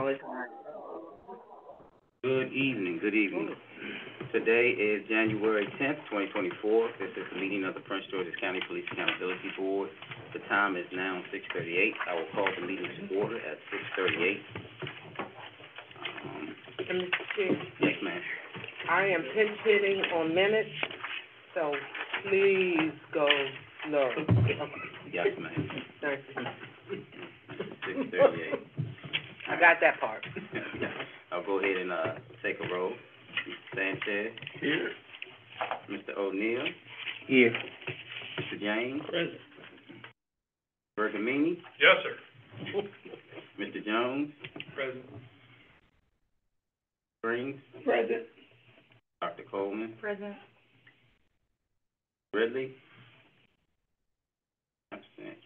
acknowledge. Good evening, good evening. Today is January 10th, 2024. This is the meeting of the Prince George's County Police Accountability Board. The time is now 6:38. I will call the meeting to order at 6:38. Mr. Chair, Yes, ma'am. I am pinch hitting on minutes, so please go slow. Okay. Yes, ma'am. Thank you. 6:38. I got that part. I'll go ahead and take a roll. Mr. Sanchez. Here. Mr. O'Neill. Here. Mr. James. Present. Bergamini. Yes, sir. Mr. Jones. Present. Springs. Present. Dr. Coleman. Present. Ridley. Absent.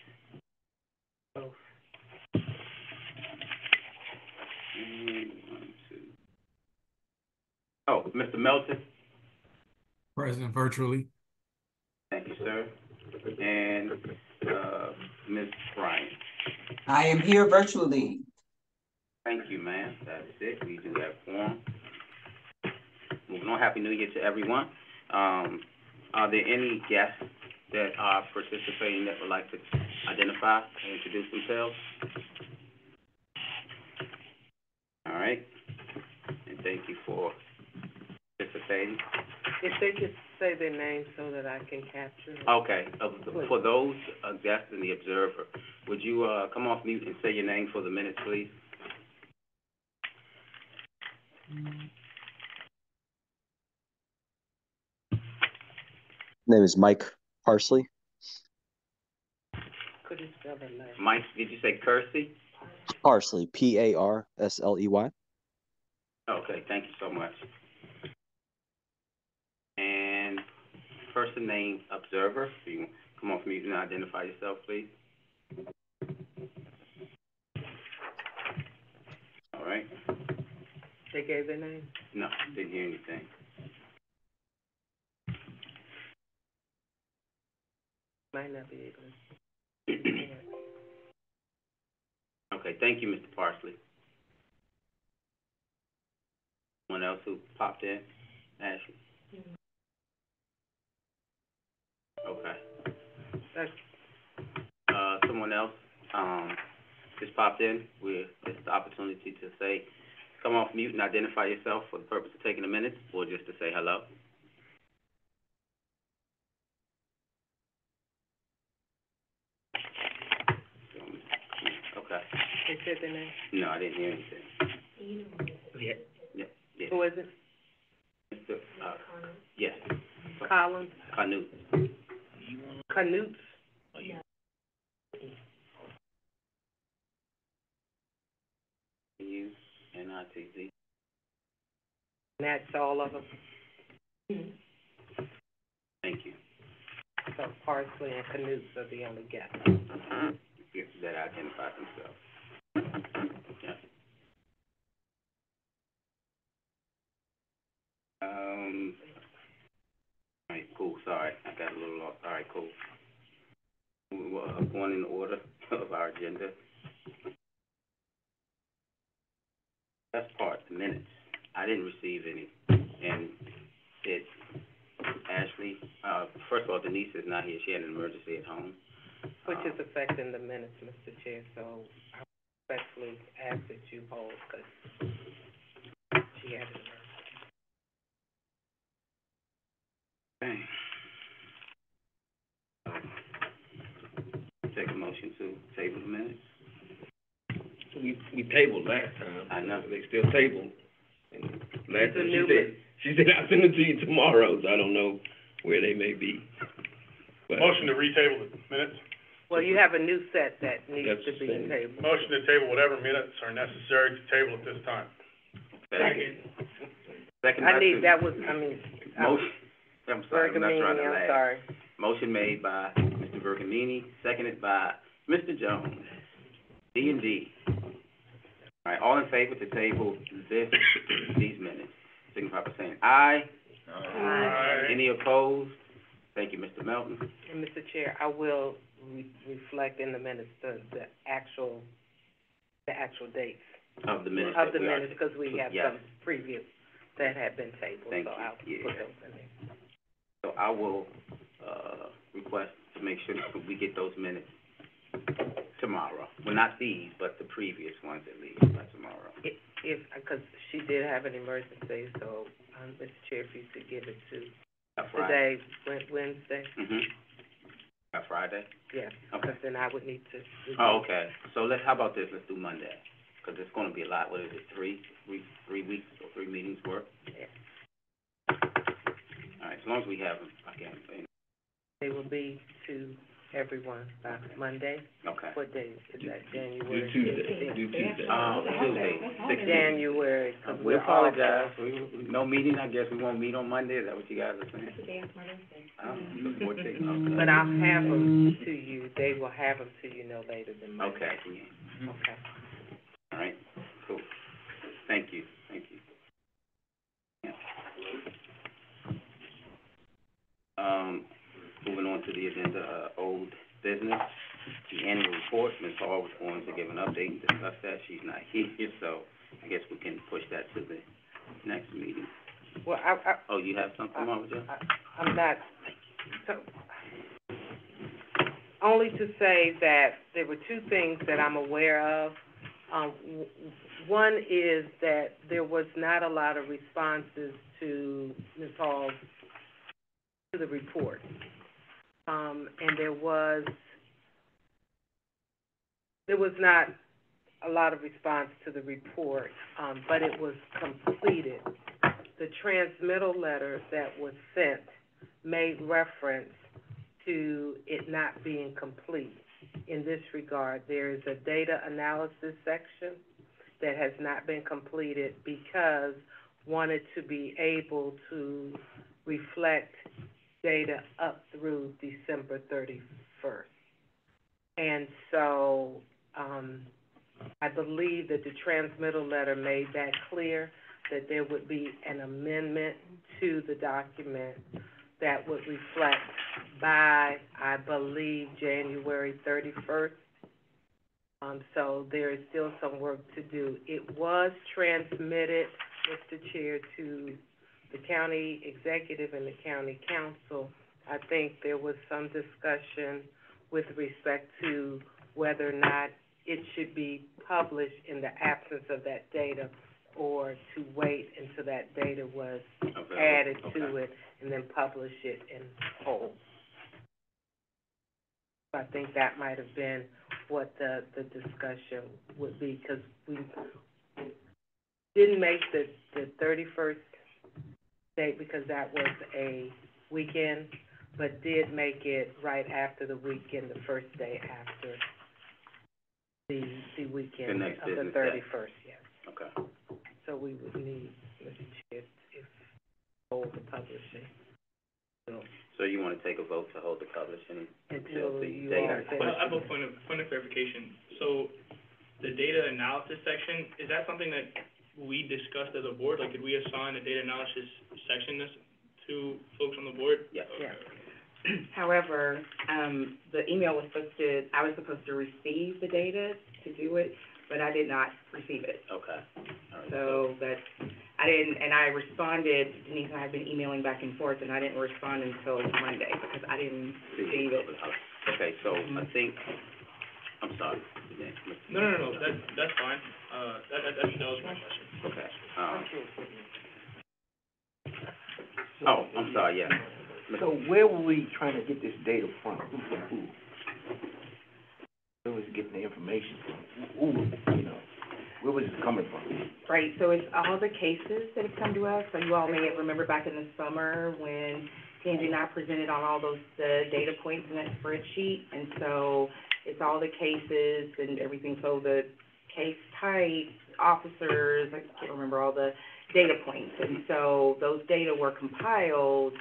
Both. And 1, 2. Oh, Mr. Melton. Present virtually. Thank you, sir. And Ms. Bryant. I am here virtually. Thank you, ma'am. That's it. We do have quorum. Moving on. Happy New Year to everyone. Are there any guests that are participating that would like to identify and introduce themselves? All right. And thank you for participating. If they could say their name so that I can capture it. Okay. For those guests and the observer, would you come off mute and say your name for the minutes, please? Name is Mike Parsley. Could you spell the name? Mike, did you say Kersey? Parsley, Parsley. Okay, thank you so much. And person named Observer, if you come off mute and identify yourself, please. All right. They gave their name? No, didn't hear anything. Might not be able to. Okay, thank you, Mr. Parsley. Someone else who popped in? Ashley? Okay. Someone else just popped in. It's the opportunity to say, come off mute and identify yourself for the purpose of taking a minute, or just to say hello. Okay. They said their name? No, I didn't hear anything. Yeah. Yeah. Who is it? Mr. Yes. Collins? Canute. Canutes? Oh, yeah. Canutz. And that's all of them? Thank you. So Parsley and Canutes are the only guests. That identify themselves. Yeah. All right, cool. Sorry, I got a little lost. All right, cool. We're going in order of our agenda. That's part, the minutes. I didn't receive any, and Ashley, first of all, Denise is not here. She had an emergency at home. Which is affecting the minutes, Mr. Chair, so I respectfully ask that you hold, because she had an emergency. Okay. Take a motion to table the minutes. We tabled last time. I know. They still tabled. And last time she said I'll send it to you tomorrow, so I don't know where they may be. But Motion to retable the minutes. Well, you have a new set that needs That's to be the same. tabled. Motion to table whatever minutes are necessary to table at this time. Second. Motion. I'm sorry, I'm not trying to laugh. Sorry. Motion made by Mr. Bergamini, seconded by Mr. Jones. D&D. All right, all in favor to table these minutes, signify by saying aye. Aye. Any opposed? Thank you, Mr. Melton. And Mr. Chair, I will reflect in the minutes the actual dates. Of the minutes. Of the minutes, because we have yes. some previous that had been tabled, Thank so you. I'll Yeah. put those in there. So I will, request to make sure that we get those minutes tomorrow. Well, not these, but the previous ones at least, by tomorrow. Because she did have an emergency, so, Mr. Chair, if you could give it to Friday. today, Wednesday, By Friday? yes, Okay. because then I would need to. Oh, okay. So how about this? Let's do Monday. Because it's gonna be a lot. What is it, 3 weeks or 3 meetings worth? Yeah. All right, as long as we have them, I can, They will be to everyone by Monday. okay. What day is that, Do January? Tuesday. Tuesday, 16th. January, because We we're off. apologize. No meeting, I guess we won't meet on Monday. Is that what you guys are saying? The 14th, okay. But I'll have them to you, they will have them to you no later than Monday. Okay, Okay. all right, cool. Thank you. Yeah. Moving on to the agenda, old business, the annual report. Ms. Hall was going to give an update and discuss that. She's not here, so I guess we can push that to the next meeting. Well, Oh, you have something, Mama Jo? I'm not, so, only to say that there were two things that I'm aware of. One is that there was not a lot of responses to Ms. Hall's, to the report. And there was not a lot of response to the report, but it was completed. The transmittal letter that was sent made reference to it not being complete. In this regard, there is a data analysis section that has not been completed because wanted to be able to reflect data up through December 31st. And so, I believe that the transmittal letter made that clear, that there would be an amendment to the document that would reflect by, I believe, January 31st. So there is still some work to do. It was transmitted, Mr. Chair, to the county executive and the county council. I think there was some discussion with respect to whether or not it should be published in the absence of that data, or to wait until that data was added to it and then publish it in whole. I think that might have been what the discussion would be, because we didn't make the 31st date because that was a weekend, but did make it right after the weekend, the first day after the weekend of the 31st, yes. Okay. So we would need, Mr. Chair, if hold the publishing. So you want to take a vote to hold the publishing Until the you data? all I have a point of clarification. So the data analysis section, is that something that we discussed as a board? Like, did we assign a data analysis section to folks on the board? Yes. Yeah. However, the email was I was supposed to receive the data to do it, but I did not receive it. Okay. All right. So I responded. Denise and I have been emailing back and forth, and I didn't respond until Monday because I didn't receive it. Okay, so I think, I'm sorry. No, that's fine. That was my question. Okay, oh, I'm sorry, yeah. So where were we trying to get this data from? Who? Where was getting the information from? Who, where was it coming from? Right, so it's all the cases that have come to us. So you all may remember back in the summer when Tangi and I presented on all the data points in that spreadsheet. And so it's all the cases and everything. So the case types, officers, I can't remember all the data points. And so those data were compiled,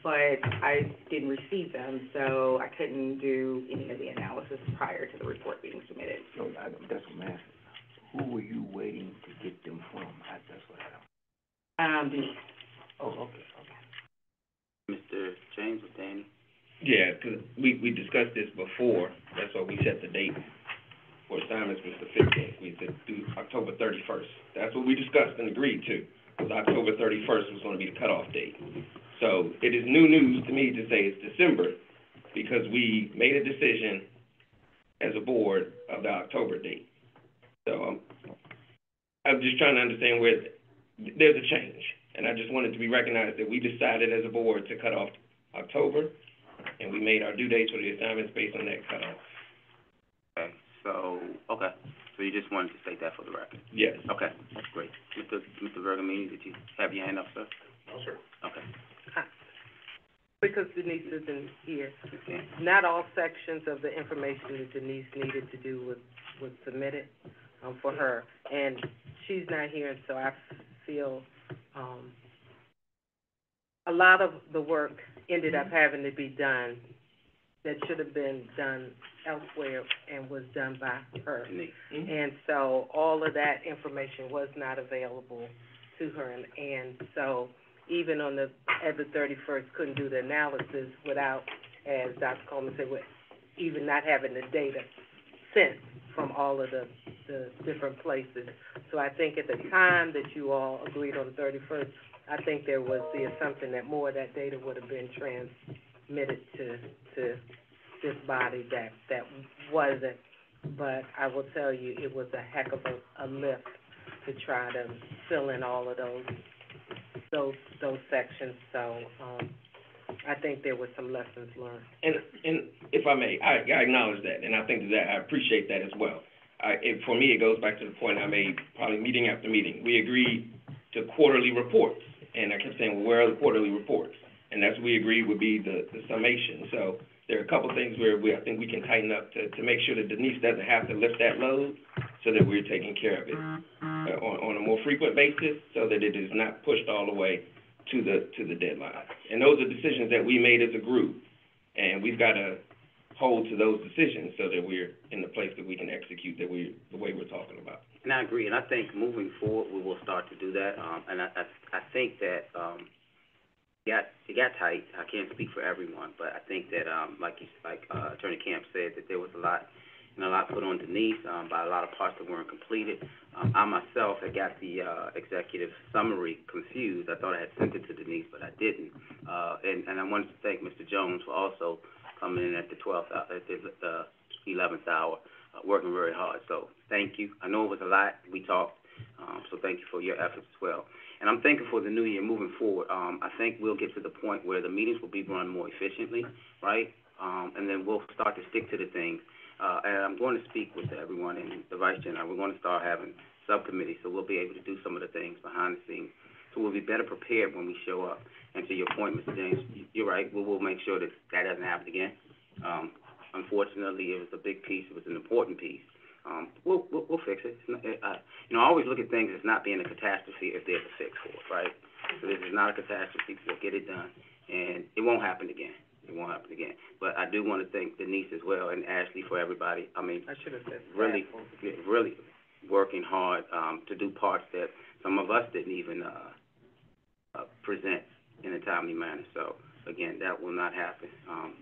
but I didn't receive them, so I couldn't do any of the analysis prior to the report being submitted. So that's what I'm asking. Who were you waiting to get them from? That's what I don't. Denise. Oh, okay. Mr. James or Danny? Yeah, 'cause we discussed this before, that's why we set the date. for assignments was the 15th. We said do October 31st. That's what we discussed and agreed to, was October 31st was gonna be the cutoff date. So it is new news to me to say it's December, because we made a decision as a board of the October date. So I'm just trying to understand where there's a change, and I just wanted to be recognized that we decided as a board to cut off October, and we made our due dates for the assignments based on that cutoff. Okay, so you just wanted to state that for the record? Yes. Okay, that's great. Mr. Bergamini, did you have your hand up, sir? No, sir. Okay. Because Denise isn't here, Okay. not all sections of the information that Denise needed to do was submitted, for her, and she's not here, and so I feel, a lot of the work ended up having to be done that should have been done elsewhere and was done by her. Denise. And so all of that information was not available to her, and so even on at the 31st, couldn't do the analysis without, as Dr. Coleman said, with even not having the data sent from all of the different places. So I think at the time that you all agreed on the 31st, I think there was the assumption that more of that data would have been transmitted to this body that wasn't. But I will tell you, it was a heck of a lift to try to fill in all of those sections. So I think there were some lessons learned. And if I may, I acknowledge that, and I think that I appreciate that as well. For me, it goes back to the point I made probably meeting after meeting. We agreed to quarterly reports, and I kept saying, well, where are the quarterly reports? And that's what we agreed would be the summation. So there are a couple things where I think we can tighten up to make sure that Denise doesn't have to lift that load, so that we're taking care of it on a more frequent basis, so that it is not pushed all the way to the deadline. And those are decisions that we made as a group, and we've got to hold to those decisions so that we're in the place that we can execute the way we're talking about. And I agree, and I think moving forward, we will start to do that, and I think that, it got tight. I can't speak for everyone, but I think that, like Attorney Camp said, that there was a lot put on Denise, by a lot of parts that weren't completed. I myself had got the, executive summary confused. I thought I had sent it to Denise, but I didn't. And I wanted to thank Mr. Jones for also coming in at the 11th hour, working very hard. So thank you. I know it was a lot. We talked, so thank you for your efforts as well. And I'm thankful for the new year moving forward. I think we'll get to the point where the meetings will be run more efficiently, right? And then we'll start to stick to the things. And I'm going to speak with everyone and the Vice Chair. We're going to start having subcommittees, so we'll be able to do some of the things behind the scenes. So we'll be better prepared when we show up. And to your point, Mr. James, you're right. We will make sure that doesn't happen again. Unfortunately, it was a big piece. It was an important piece. We'll fix it. I always look at things as not being a catastrophe if there's a fix for it, right? So this is not a catastrophe. We'll get it done, and it won't happen again. It won't happen again. But I do want to thank Denise as well and Ashley for everybody. I mean, I should have said really working hard to do parts that some of us didn't even present in a timely manner. So again, that will not happen.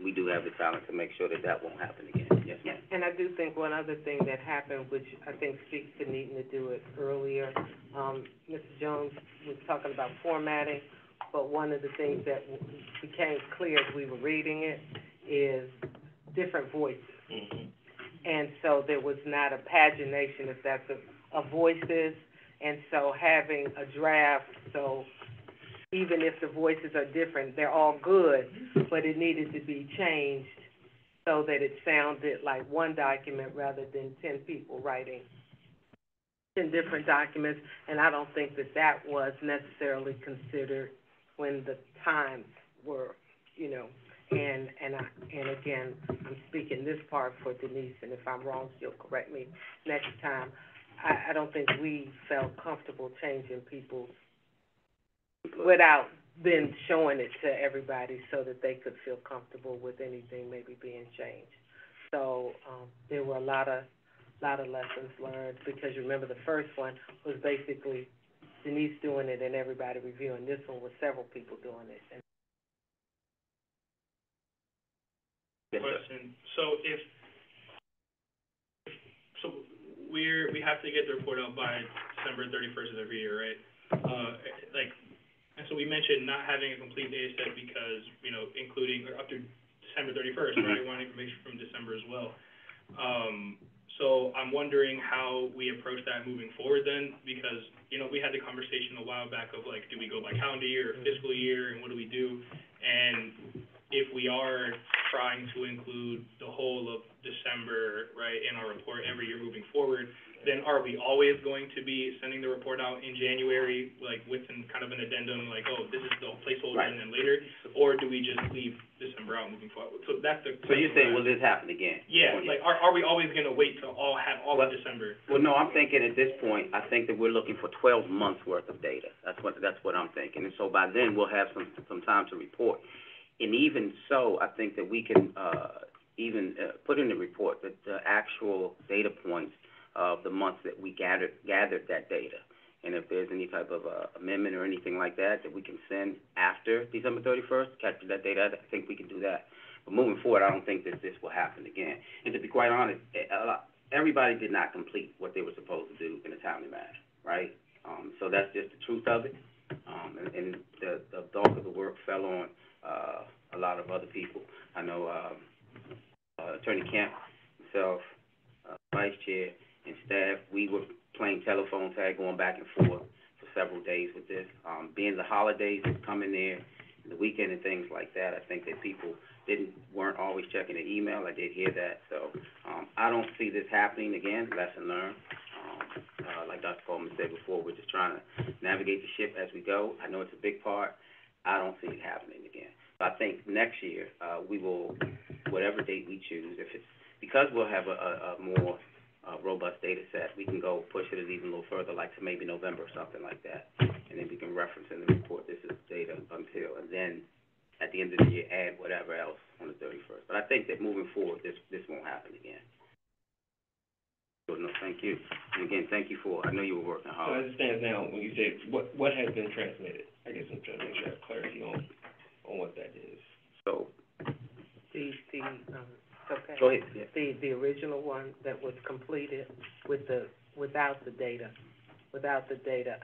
We do have the talent to make sure that won't happen again. Yes, ma'am. And I do think one other thing that happened, which I think speaks to needing to do it earlier, Mr. Jones was talking about formatting, but one of the things that became clear as we were reading it is different voices. Mm-hmm. And so there was not a pagination, if that's a voices, and so having a draft, so even if the voices are different, they're all good, but it needed to be changed so that it sounded like one document rather than 10 people writing 10 different documents, and I don't think that was necessarily considered when the times were, and again, I'm speaking this part for Denise, and if I'm wrong, she'll correct me next time. I don't think we felt comfortable changing people's without then showing it to everybody so that they could feel comfortable with anything maybe being changed. So there were a lot of lessons learned, because remember the first one was basically Denise doing it and everybody reviewing. This one was several people doing it. And question. So we have to get the report out by December 31st of every year, right? And so we mentioned not having a complete data set because, including up to December 31st, right? We want information from December as well. So I'm wondering how we approach that moving forward then, because, we had the conversation a while back of do we go by calendar year or fiscal year, and what do we do? And if we are trying to include the whole of December, right, in our report every year moving forward, then are we always going to be sending the report out in January, with kind of an addendum, this is the placeholder, Right. and then later? Or do we just leave December out moving forward? So that's the... So you're saying, will this happen again? Yeah, are we always gonna wait to have all of December? Well, no, I'm thinking at this point, I think that we're looking for 12 months worth of data. That's what I'm thinking. And so by then, we'll have some time to report. And even so, I think that we can, put in the report that the actual data points of the months that we gathered that data. And if there's any type of, amendment or anything like that we can send after December 31st, capture that data, I think we can do that. But moving forward, I don't think that this will happen again. And to be quite honest, everybody did not complete what they were supposed to do in a timely manner, right? So that's just the truth of it. And the bulk of the work fell on, a lot of other people. I know, Attorney Kemp, myself, Vice Chair, and staff, we were playing telephone tag, going back and forth for several days with this. Being the holidays that come in there, the weekend and things like that, I think that people weren't always checking their email. I did hear that. So, I don't see this happening again, lesson learned. Like Dr. Coleman said before, we're just trying to navigate the ship as we go. I know it's a big part. I don't see it happening again. But I think next year, we will, whatever date we choose, because we'll have a more robust data set, we can go push it even a little further, like to maybe November or something like that. And then we can reference in the report, this is data until, and then at the end of the year, add whatever else on the 31st. But I think that moving forward, this won't happen again. So, no, thank you. And again, thank you I know you were working So hard. as it stands now, when you say, what has been transmitted? I guess I'm trying to make sure I have clarity on what that is. So, Okay. go ahead, yeah. The original one that was completed without the data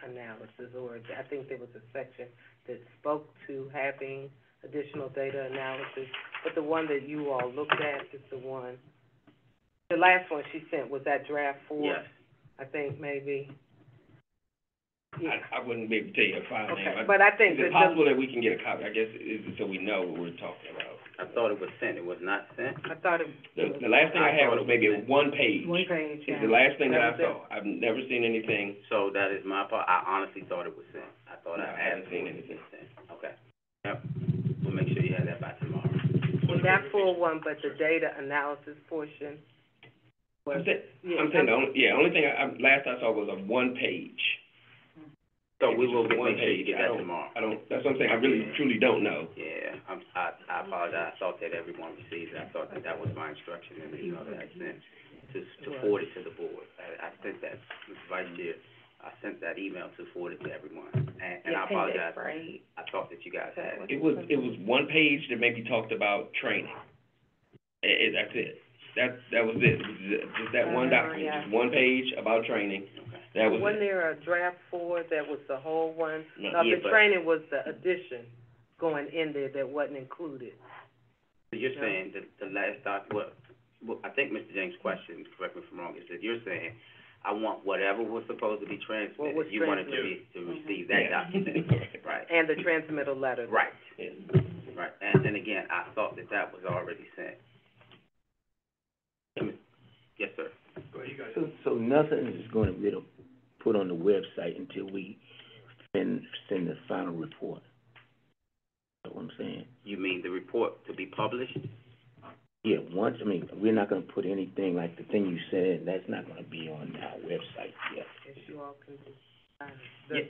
analysis, or I think there was a section that spoke to having additional data analysis, but the one that you all looked at is the last one she sent was that draft 4? Yes. I think maybe. Yeah. I wouldn't be able to tell you a file name. Okay, but I think is it possible that we can get a copy? I guess, so we know what we're talking about. I thought it was sent. It was not sent. I thought it. The last thing I had was maybe one page. One page, yeah. It's the last thing that I was it. saw. I've never seen anything. So that is my part. I honestly thought it was sent. I thought No, I haven't asked seen for it to anything. be sent. Okay. Yep. We'll make sure you have that by tomorrow. That full one, but the data analysis portion was. I'm saying the only thing last I saw was a one page. So we will make one sure you page. get that tomorrow. That's what I'm saying. I really, truly don't know. Yeah, I apologize. I thought that everyone received it. I thought that was my instruction in the email that I sent to forward it to the board. I sent that, Mr. Vice Chair, I sent that email to forward it to everyone. And I apologize. Right. I thought that you guys had it. It was one page that maybe talked about training. That's it. That was it. It was just that one document, yeah. just one page about training. Okay. That was Wasn't it. there a draft 4 that was the whole one? No. No, Yeah, the but- training was the addition going in there that wasn't included. So you're saying that the last well, I think Mr. James' question, correct me if I'm wrong, is that you're saying, I want whatever was supposed to be transmitted, What was you want it to receive that document, right? And the transmittal letter. Right, Yeah. right, and again, I thought that was already sent. Yes, sir. Go ahead, you guys. So nothing is gonna be put on the website until we send the final report. That's what I'm saying. You mean the report to be published? Yeah, we're not gonna put anything like the thing you said, that's not gonna be on our website yet. If you all can Yeah.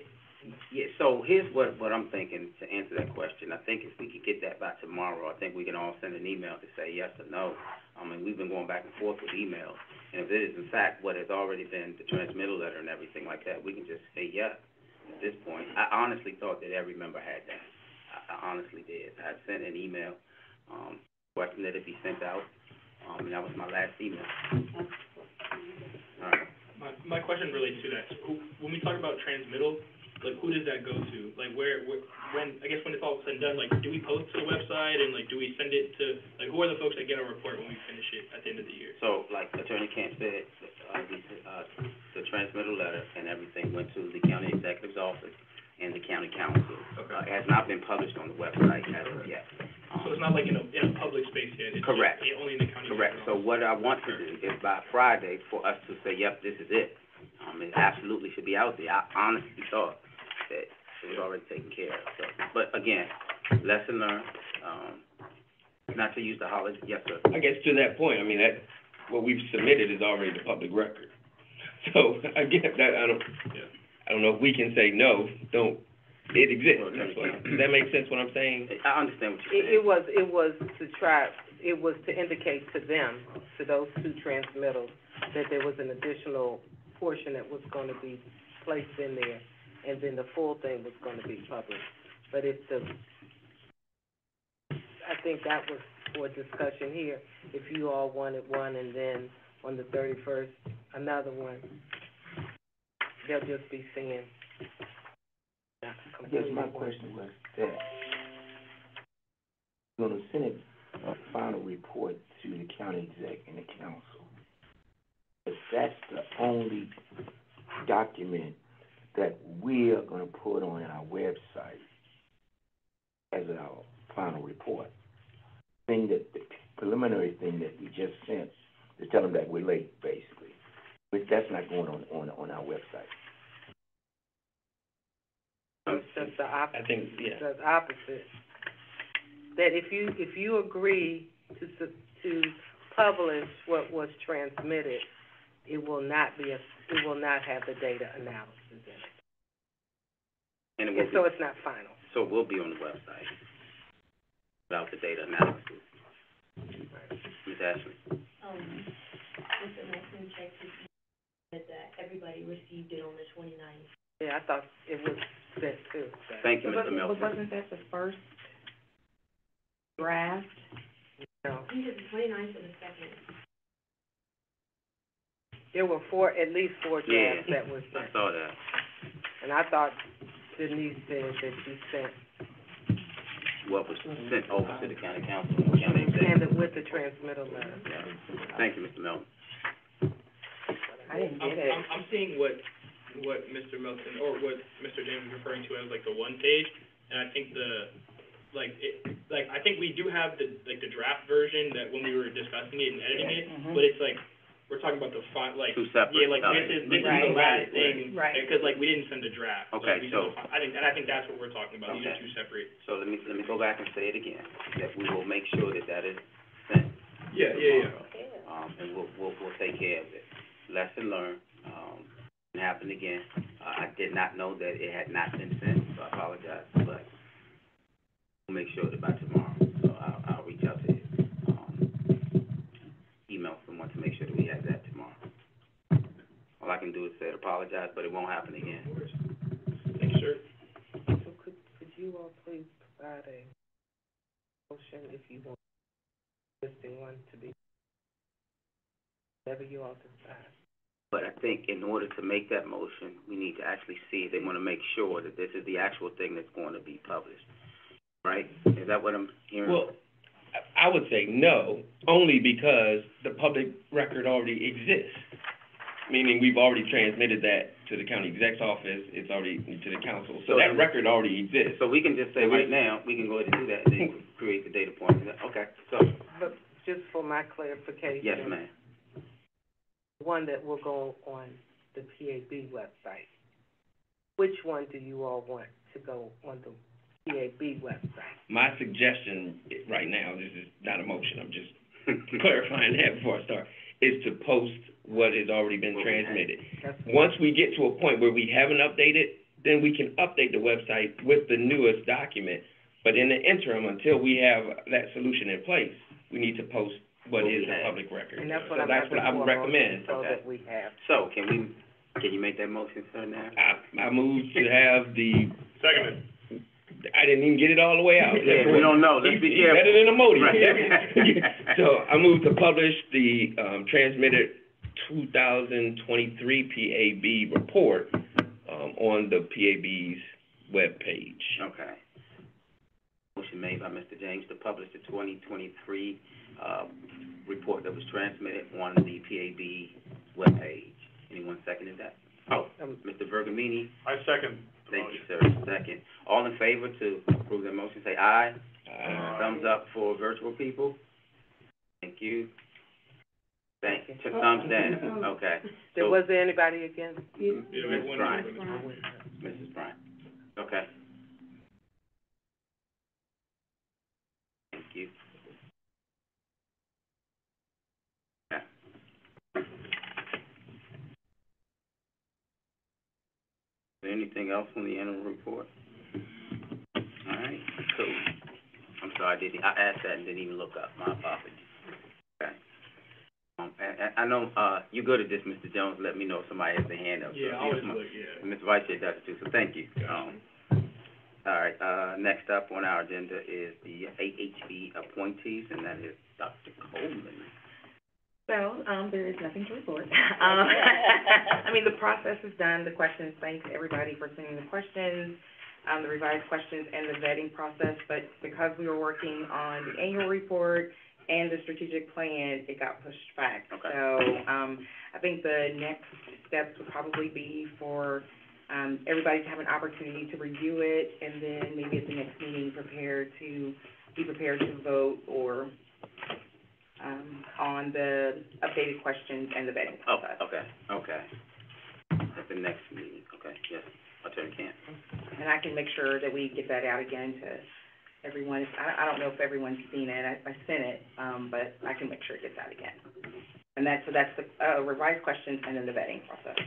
Yeah, so here's what I'm thinking to answer that question. I think if we could get that by tomorrow, I think we can all send an email to say yes or no. I mean, we've been going back and forth with emails, and if it is in fact what has already been the transmittal letter and everything like that, we can just say yes at this point. I honestly thought that every member had that. I honestly did. I sent an email, requesting that it be sent out, and that was my last email. All right. My question relates to that. So when we talk about transmittal, like, who does that go to? Like, when, I guess when it's all said and done, like, do we post to the website, and, like, do we send it to, like, who are the folks that get our report when we finish it at the end of the year? So, like Attorney Camp said, the transmittal letter and everything went to the county executive's office and the county council. Okay. It has not been published on the website as of yet. So it's not like in a public space yet? It's Correct. just only in the county? Correct. So what I want to do is by Friday for us to say, yep, this is it. It absolutely should be out there. I honestly thought that it was already taken care of. So, but again, lesson learned, not to use the holiday. Yes, sir. I guess to that point, I mean, that, what we've submitted is already the public record. So, again, that, I don't know if we can say, no, it exists. That's what, does that make sense what I'm saying? I understand what you're saying. It was to indicate to them, to those two transmittals, that there was an additional portion that was gonna be placed in there, and then the full thing was gonna be published. But I think that was for discussion here, if you all wanted one, and then on the 31st, another one, they'll just be seeing. I guess my question was that, you're gonna send a final report to the county exec and the council. If that's the only document that we are gonna put on our website as our final report, the preliminary thing that we just sent, to tell them that we're late, basically. But that's not going on our website. It's just the opposite. I think, yeah. It's the opposite. That if you agree to publish what was transmitted, it will not have the data analysis in it. And it will So it's not final. So it will be on the website without the data analysis. Ms. Ashley? Mr. Maxon checked his email that everybody received it on the 29th. Yeah, I thought it was sent too. So. Thank you, Mr. Milton. Wasn't that the first draft? No. I think it's the 29th or the 2nd. There were at least four drafts that were I sent. saw that. And I thought Denise said that she sent What was sent over to the county council, county executive. and with the transmittal letter. Yeah. Thank you, Mr. Milton. I didn't get it. I'm seeing what Mr. Melton, or what Mr. James is referring to as like the one page, and I think I think we do have the draft version that when we were discussing it and editing it, but it's like, we're talking about the Two separate. yeah, like this is the last thing, Right. because like we didn't send a draft. Okay, Like, so- I think that's what we're talking about, these are Okay. two separate. So let me go back and say it again, that we will make sure that is sent. Yeah. And we'll take care of it. Lesson learned, it happened again. I did not know that it had not been sent, so I apologize, but we'll make sure that by tomorrow, so I'll reach out to you. Email someone to make sure that we have that tomorrow. All I can do is say apologize, but it won't happen again. Thank you, sir. So could you all please provide a motion if you want existing one to be, whatever you all decide. But I think in order to make that motion, we need to actually see, they want to make sure that this is the actual thing that's going to be published, right? Is that what I'm hearing? Well, I would say no, only because the public record already exists. Meaning we've already transmitted that to the county exec's office, it's already to the council, so that record already exists. So we can just say right now, we can go ahead and do that, and then create the data point. Okay, so, But just for my clarification. yes, ma'am. One that will go on the PAB website. Which one do you all want to go on the PAB website? My suggestion right now, this is not a motion, I'm just clarifying that before I start, is to post what has already been transmitted. Once we get to a point where we haven't updated, then we can update the website with the newest document. But in the interim, until we have that solution in place, we need to post what is the public record. And that's So what that's what I would recommend. So that we have. So, can you make that motion, sir, now? I move to have the, Second. I didn't even get it all the way out. Yeah, we don't know, let's be He's careful. better than a Modi. Right. So I move to publish the, transmitted 2023 PAB report, on the PAB's webpage. Okay. Motion made by Mr. James to publish the 2023, report that was transmitted on the PAB webpage. Anyone seconded that? Oh, Mr. Bergamini? I second the Thank you, motion. sir. Second. All in favor to approve the motion, say aye. Thumbs up for virtual people. Thank you. Thank you. Thumbs down. Okay. Was there anybody against? Mrs. Bryant. Mrs. Bryant. Okay. Thank you. Okay. Is there anything else on the annual report? All right, so, I'm sorry, I asked that and didn't even look up, my apologies. Okay. And I know, you're good at this, Mr. Jones, let me know if somebody has their hand up. Yeah, I always look, yeah. Mr. Vice Chair does it too, so thank you. All right, next up on our agenda is the AHB appointees, and that is Dr. Coleman. So, there is nothing to report. I mean, the process is done, the questions, thanks everybody for sending the questions, the revised questions and the vetting process, but because we were working on the annual report and the strategic plan, it got pushed back. Okay. So, I think the next steps would probably be for, everybody to have an opportunity to review it, and then maybe at the next meeting, be prepared to vote or, on the updated questions and the vetting process. Okay. At the next meeting, okay, yes, Attorney Camp. And I can make sure that we get that out again to everyone. I don't know if everyone's seen it, I sent it, but I can make sure it gets out again. And that's the, revised questions and then the vetting process.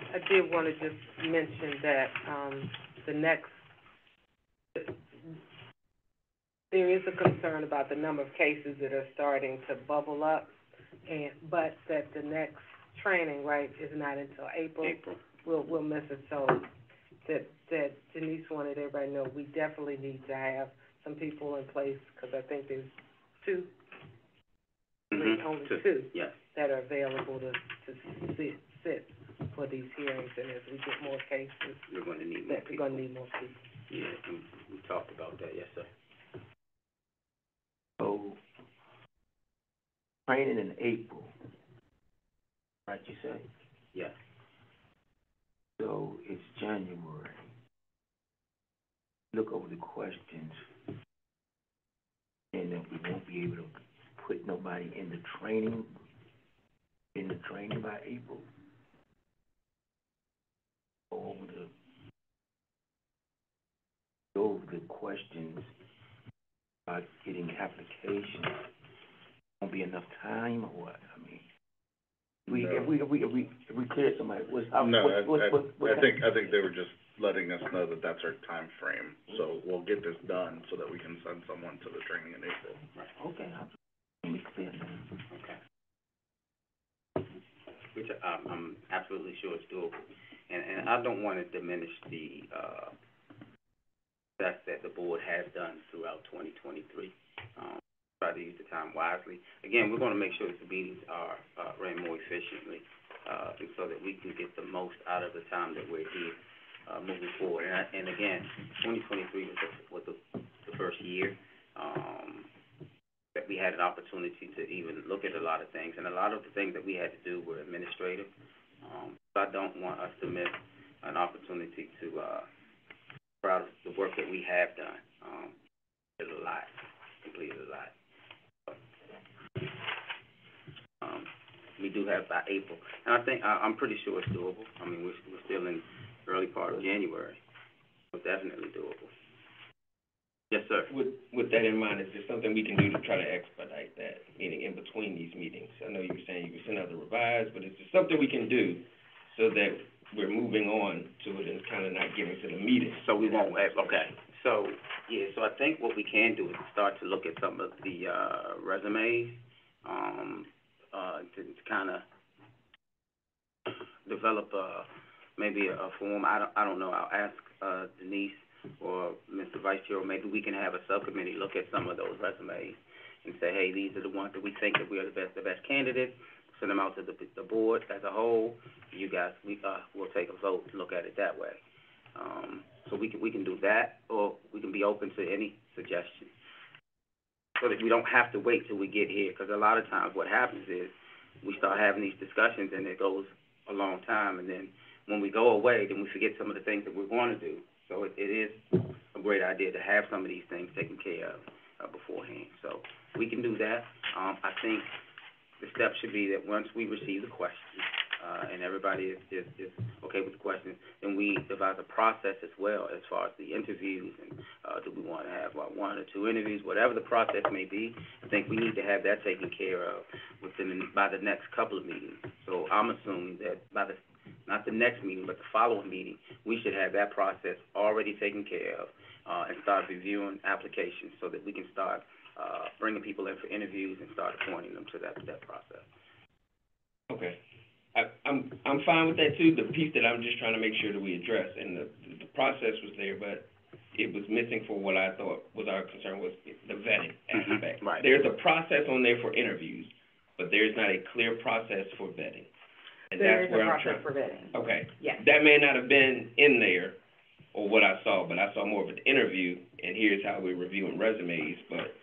I did want to just mention that, there is a concern about the number of cases that are starting to bubble up, but that the next training, right, is not until April. We'll miss it, so that Denise wanted everybody to know, we definitely need to have some people in place, because I think there's only two Yes. that are available to sit for these hearings, and as we get more cases, We're going to need more people. we're gonna need more people. Yeah, we talked about that, yes, sir. So, training in April, right, you say? Yeah. So, it's January. Look over the questions, and then we won't be able to put nobody in the training by April. Go over the questions about getting applications. Won't be enough time, or what? I mean, if we clear somebody, I think they were just letting us know that that's our time frame. So we'll get this done so that we can send someone to the training in April. okay, let me clear that. Okay. Which, I'm absolutely sure it's doable. And I don't want to diminish the, success that the board has done throughout 2023. Try to use the time wisely. Again, we're going to make sure that the meetings are, ran more efficiently, and so that we can get the most out of the time that we're here, moving forward. And again, 2023 was the first year, that we had an opportunity to even look at a lot of things, and a lot of the things that we had to do were administrative. So I don't want us to miss an opportunity to, proud of the work that we have done. There's a lot, completed a lot. We do have by April, and I think, I'm pretty sure it's doable. I mean, we're still in early part of January, so definitely doable. Yes, sir. With that in mind, is there something we can do to try to expedite that, meaning in between these meetings? I know you were saying you could send out the revised, but is there something we can do so that we're moving on to it and kind of not getting to the meeting? So we won't have, okay. So, yeah, so I think what we can do is start to look at some of the, resumes, to kind of develop maybe a form. I don't know. I'll ask, Denise or Mr. Vice Chair, or maybe we can have a subcommittee look at some of those resumes and say, hey, these are the ones that we think that we are the best candidates, send them out to the board as a whole. You guys, we'll take a vote to look at it that way. So we can do that, or we can be open to any suggestions, so that we don't have to wait till we get here, because a lot of times what happens is we start having these discussions and it goes a long time, and then when we go away, then we forget some of the things that we're going to do. So it is a great idea to have some of these things taken care of beforehand. So we can do that. I think the step should be that once we receive the questions, and everybody is okay with the questions, then we devise a process as well as far as the interviews, and do we want to have one or two interviews, whatever the process may be. I think we need to have that taken care of by the next couple of meetings. So I'm assuming that not the next meeting, but the following meeting, we should have that process already taken care of, and start reviewing applications so that we can start bringing people in for interviews and start appointing them to that process. Okay. I'm fine with that too. The piece that I'm just trying to make sure that we address, and the process was there, but it was missing for what I thought was our concern, was the vetting aspect. Right. There's a process on there for interviews, but there's not a clear process for vetting. And There that's is a where I'm process trying. for vetting. Okay. Yes. That may not have been in there, or what I saw, but I saw more of an interview, and here's how we're reviewing resumes, but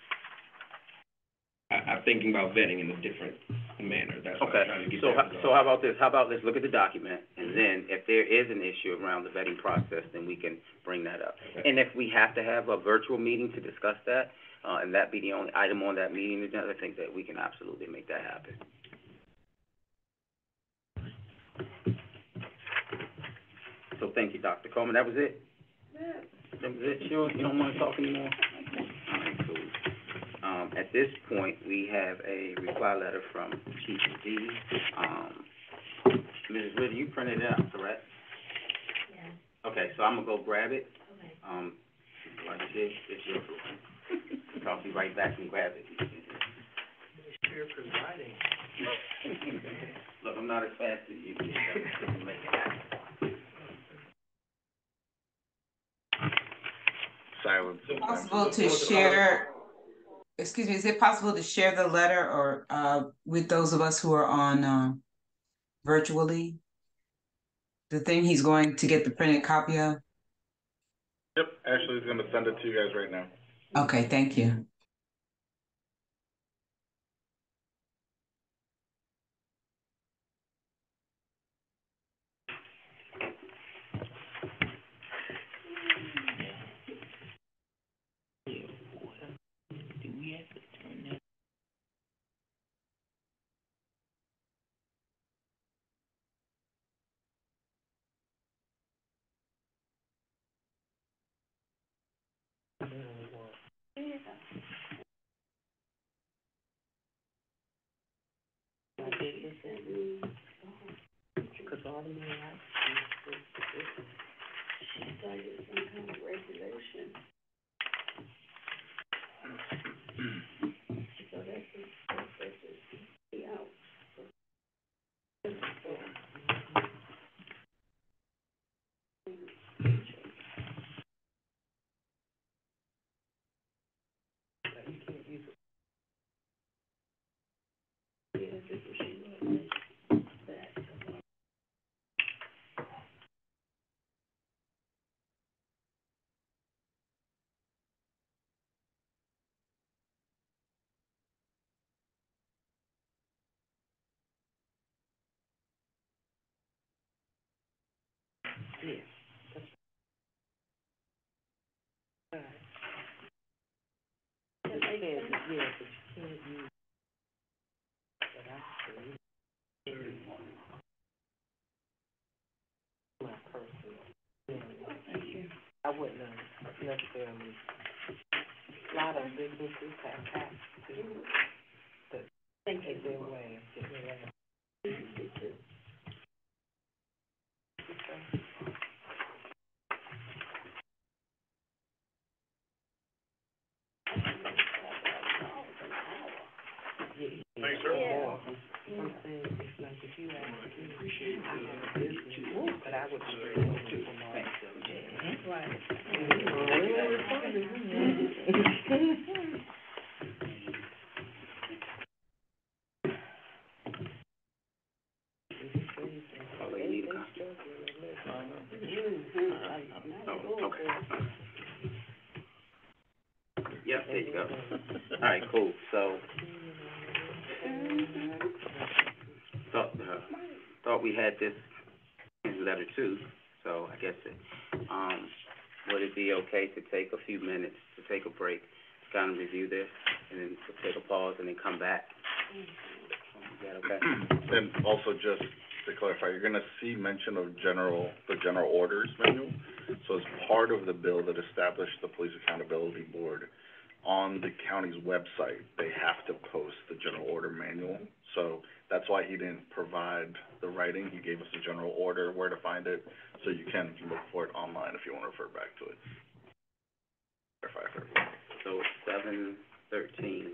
I'm thinking about vetting in a different manner. That's what I'm trying to get that So how about this? How about let's look at the document, and then if there is an issue around the vetting process, then we can bring that up. Okay. And if we have to have a virtual meeting to discuss that, and that be the only item on that meeting agenda, I think that we can absolutely make that happen. So thank you, Dr. Coleman. That was it? That was it? Sure? You don't want to talk anymore? All right, cool. At this point, we have a reply letter from Chief D. Mrs. Ritter, you printed it out, correct? Yeah. Okay, so I'm gonna go grab it. Okay. Like I said, it's your proof. I'll be right back and grab it. You're presiding. Look, I'm not as fast as you. Make it happen. Silence. Possible to share, excuse me, is it possible to share the letter or, with those of us who are on, virtually? The thing he's going to get the printed copy of? Yep, Ashley's gonna send it to you guys right now. Okay, thank you. Because all the money I She started some kind of regulation. So that's just be out. Yeah, this is what she was. I wouldn't necessarily, a lot of businesses have tax to take their way of getting rid of. Thanks, sir. I'm saying, it's like if you ask me, I have a business, but I would straight over to Right. Oh, they need a copy? Oh, okay. Yep, there you go. All right, cool. So, thought we had this letter too, so I guess would it be okay to take a few minutes to take a break, to kind of review this, and then to take a pause and then come back? Is that okay? And also, just to clarify, you're gonna see mention of the general orders manual. So as part of the bill that established the Police Accountability Board, on the county's website, they have to post the general order manual. So that's why he didn't provide the writing. He gave us the general order, where to find it, so you can look for it online if you wanna refer back to it. Clarify for everyone. So it's 7:13.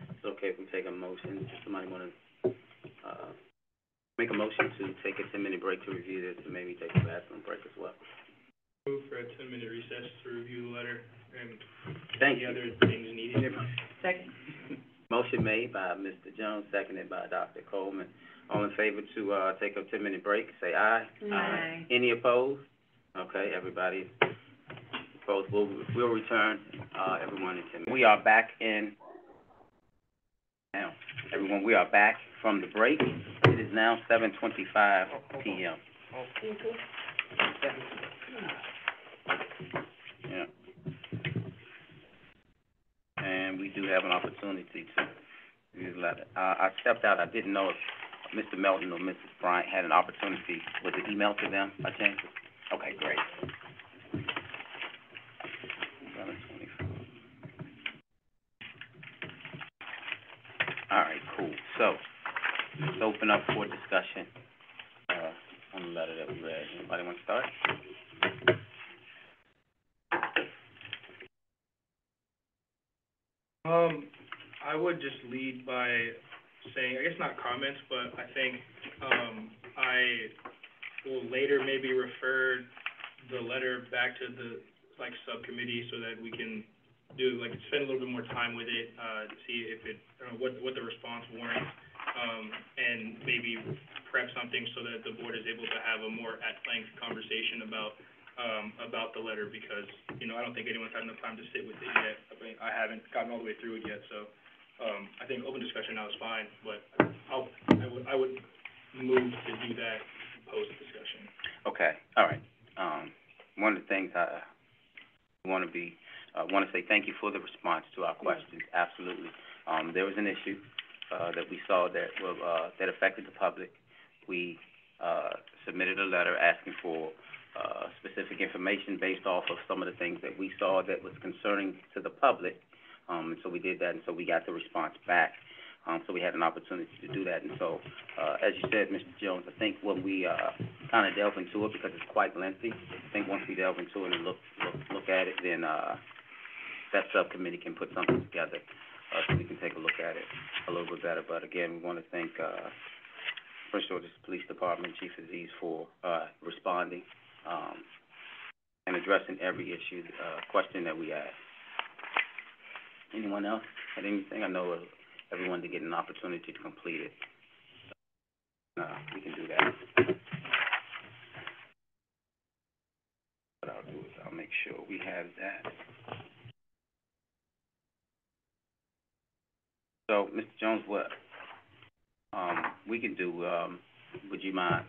It's okay if we take a motion. Does somebody wanna, make a motion to take a 10-minute break to review this and maybe take a bathroom break as well? Move for a 10-minute recess to review the letter and Thank the you. other things needed. Second. Motion made by Mr. Jones, seconded by Dr. Coleman. All in favor to, take a 10-minute break, say aye. Aye. Any opposed? Okay, everybody opposed. We'll return, everyone in 10 minutes. We are back in, now, everyone, we are back from the break. It is now 7:25 p.m. Yeah. And we do have an opportunity to review the letter. I stepped out, I didn't know if Mr. Melton or Mrs. Bryant had an opportunity. Was it emailed to them by chance? Okay, great. 7:24. All right, cool. So, let's open up for discussion, on the letter that we read. Anybody want to start? I would just lead by saying, I guess not comments, but I think, I will later maybe refer the letter back to the, subcommittee so that we can spend a little bit more time with it, to see if it, what the response warrants, and maybe prep something so that the board is able to have a more at-length conversation about the letter, because, I don't think anyone's had enough time to sit with it yet. I haven't gotten all the way through it yet, so, I think open discussion now is fine, but I would move to do that post-discussion. Okay, all right. One of the things I want to say thank you for the response to our questions. Absolutely. There was an issue, that we saw that affected the public. We, submitted a letter asking for, specific information based off of some of the things that we saw that was concerning to the public. And so we did that, and so we got the response back. So we had an opportunity to do that. And so, as you said, Mr. Jones, I think when we, kind of delve into it, because it's quite lengthy, I think once we delve into it and look at it, then, that subcommittee can put something together, so we can take a look at it a little bit better. But again, we want to thank, Prince George's Police Department, Chief Aziz, for, responding, and addressing every issue, question that we asked. Anyone else had anything? I know everyone did get an opportunity to complete it. We can do that. What I'll do is I'll make sure we have that. So, Mr. Jones, what, we can do, would you mind,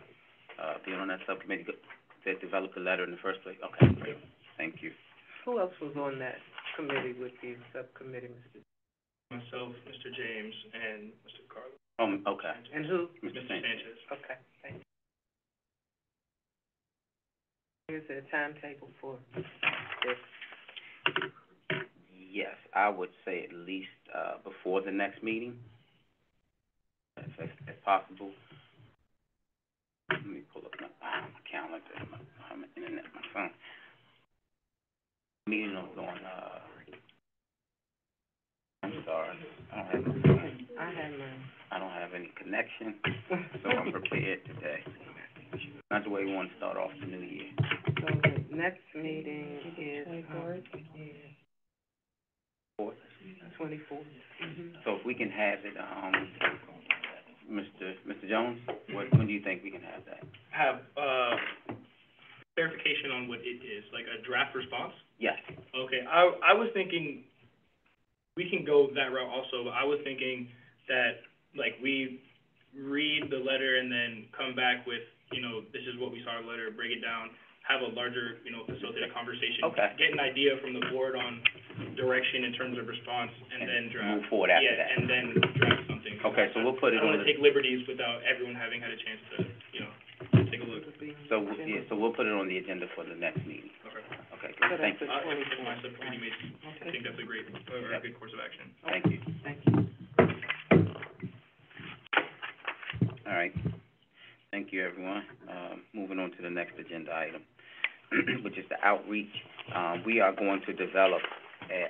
being on that subcommittee that developed the letter in the first place? Okay, great. Thank you. Who else was on that committee with you, subcommittee, Mr.? Myself, Mr. James, and Mr. Carlos. Okay. And who? Mr. Sanchez. Okay, thank you. Is there a timetable for this? Yes, I would say at least, before the next meeting, if possible. Let me pull up my calendar, my internet, my phone. Meeting on, I'm sorry, I don't have my phone. I have mine. I don't have any connection, so I'm prepared today. Not the way we want to start off the new year. So the next meeting is, 24th. So if we can have it, Mr. Jones, when do you think we can have that? Have, clarification on what it is, like a draft response? Yes. Okay, I was thinking, we can go that route also, but I was thinking that, like, we read the letter and then come back with, you know, this is what we saw in the letter, break it down, have a larger, you know, facilitated conversation. Okay. Get an idea from the board on direction in terms of response, and then draft. Move forward after that. Yeah, and then draft something. Okay, so we'll put it I don't on wanna take liberties without everyone having had a chance to, you know, take a look. so we'll put it on the agenda for the next meeting. Okay. Okay, good, thank you. If my subcommittee makes, I think that's a great, or a good course of action. Thank you. Thank you. All right. Thank you, everyone. Moving on to the next agenda item, which is the outreach. We are going to develop,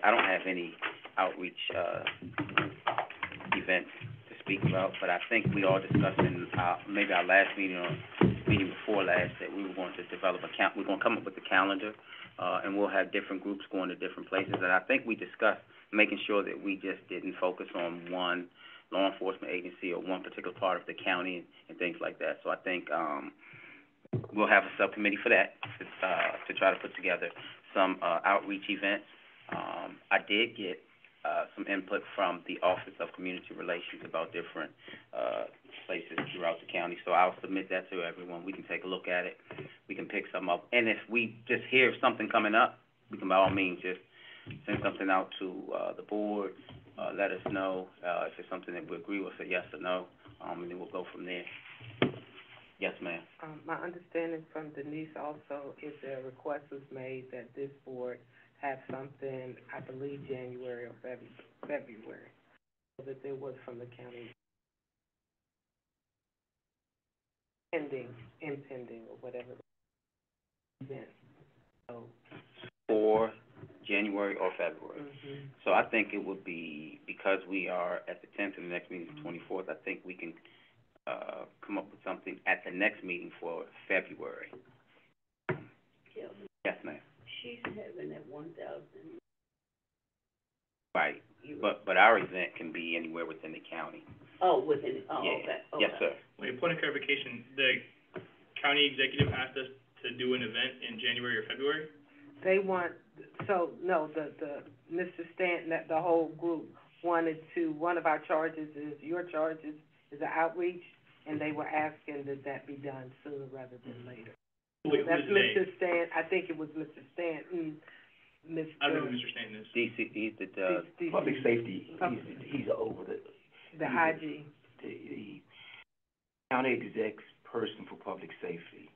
I don't have any outreach, events to speak about, but I think we all discussed in, maybe our last meeting or meeting before last, that we were going to develop we're gonna come up with a calendar, and we'll have different groups going to different places. And I think we discussed making sure that we just didn't focus on one law enforcement agency or one particular part of the county and things like that. So I think, we'll have a subcommittee for that, to try to put together some, outreach events. I did get, some input from the Office of Community Relations about different, places throughout the county. So I'll submit that to everyone. We can take a look at it. We can pick some up. And if we just hear something coming up, we can by all means just send something out to, the board, let us know, if it's something that we agree with, say yes or no, and then we'll go from there. Yes, ma'am. My understanding from Denise also is that a request was made that this board have something, I believe, January or February, so that there was from the county impending, or whatever event, so. For January or February. So I think it would be, because we are at the 10th and the next meeting is the 24th, I think we can, come up with something at the next meeting for February. Yes, ma'am. She's having that 1,000. Right, but our event can be anywhere within the county. Oh, within, oh, Yeah. okay, okay. Yes, sir. Wait, point of clarification, the county executive asked us to do an event in January or February? They want, so, no, the Mr. Stanton, that the whole group wanted to, one of our charges is, your charges is an outreach, and they were asking that that be done sooner rather than later. Wait, That's who's they? Mr. Stanton, I think it was Mr. Stanton, Mr. I don't know who Mr. Stanton is. He's the, Public safety, he's over the IG. the county exec's person for public safety.